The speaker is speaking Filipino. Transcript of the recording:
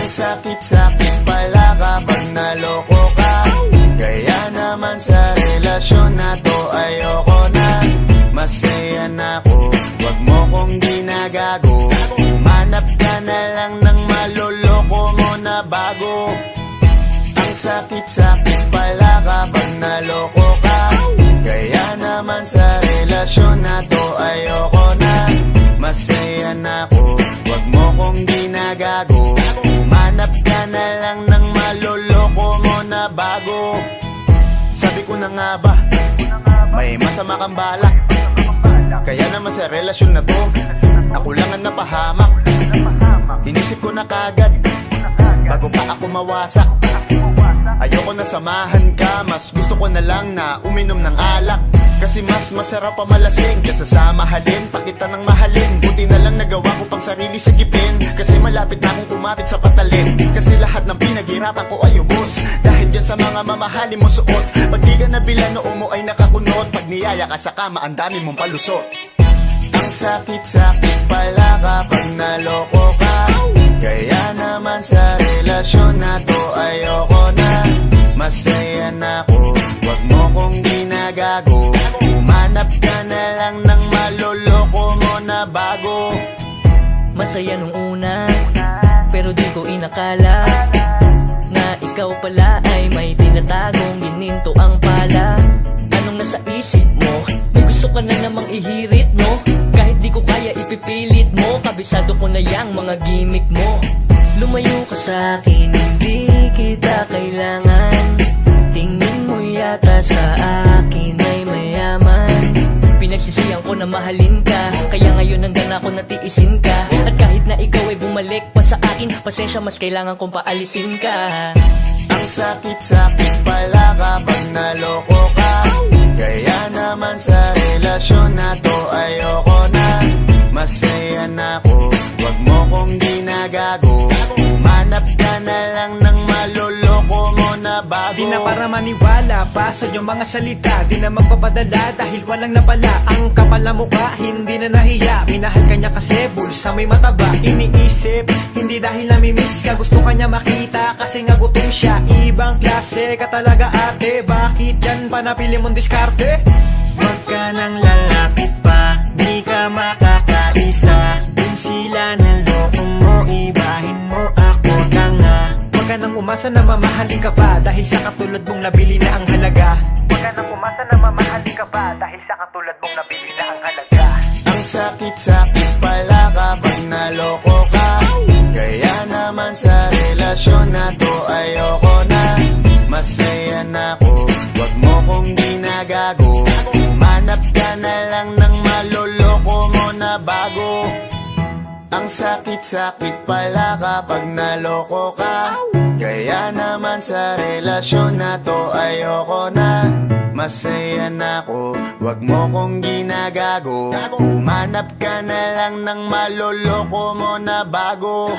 Ang sakit-sakit pala kapag naloko ka. Kaya naman sa relasyon na to ayoko na. Masaya na ako, wag mo kong ginagago. Humanap ka na lang ng maloloko mo na bago. Ang sakit-sakit pala kapag naloko ka. Kaya naman sa relasyon na to ayoko na. Masaya na ako, wag mo kong ginagago. Humanap ka na lang ng maloloko mo na bago. Sabi ko na nga ba, may masama kang balak. Kaya naman sa relasyon na to, ako lang ang napahamak. Inisip ko na kagad, bago pa ako mawasak. Ayoko na samahan ka, mas gusto ko na lang na uminom ng alak. Kasi mas masarap pa malasing kesa sa mahalin, pakita ng mahalin. Buti na lang nagawa ko pang sarili sigipin, kasi malapit na akong kumapit sa patalin. Kasi lahat ng pinaghirapan ko ay ubos, dahil dyan sa mga mamahalin mo suot. Pag di ka nabila noo mo ay nakakunot, pag niyaya ka sa kama ang dami mong palusot. Ang sakit-sakit pala kapag naloko ka. Kaya naman sa relasyon na to ayoko na. Masaya na ako, wag mo kong ginagago. Humanap ka na lang ng maloloko mo na bago. Masaya nung una, pero di ko inakala na ikaw pala ay may tinatagong gininto ang pala. Anong nasa isip mo? May gusto ka na namang ihirit, no? Kahit di ko kaya ipipilit mo, kabisado ko na yang mga gimmick mo. Lumayo ka sa'kin, hindi kita kailangan. Tingin mo yata sa akin ay mayaman. Pinagsisiyan ko na mahalin ka, kaya ngayon hanggang ako natiisin ka. At kahit na ikaw ay bumalik pa sa akin, pasensya mas kailangan kong paalisin ka. Ang sakit-sakit pala kapag naloko ka. Kaya naman sa relasyon na to ayoko na. Masaya na ako, wag mo kong ginagago. Humanap ka na lang ng maloloko mo na bago. Di na para maniwala pa sa iyong mga salita, di na magpapadala dahil walang napala. Ang kapal na mukha, hindi na nahiya. Minahal ka niya kasi bulsa may mataba. Iniisip, hindi dahil namimiss ka, gusto ka niya makita kasi nga gutom siya. Ibang klase ka talaga ate, bakit yan pa napili mong diskarte? Wag ka nang lalapit pa, di ka makakaisa. Kung sila naloko mo, ibahin mo ako na nga. Huwag ka nang umasa na mamahalin ka pa, dahil sa katulad mong nabili na ang halaga. Huwag ka nang umasa na mamahalin ka pa, dahil sa katulad mong nabili na ang halaga. Ang sakit-sakit pala kapag naloko ka. Kaya naman sa relasyon na to ayoko na. Masaya na ako, wag mo kong ginagago. Humanap ka na lang ng maloloko mo na bago. Ang sakit-sakit pala kapag naloko ka. Kaya naman sa relasyon na to ayoko na. Masaya na ako, wag mo kong ginagago. Humanap ka na lang ng maloloko mo na bago.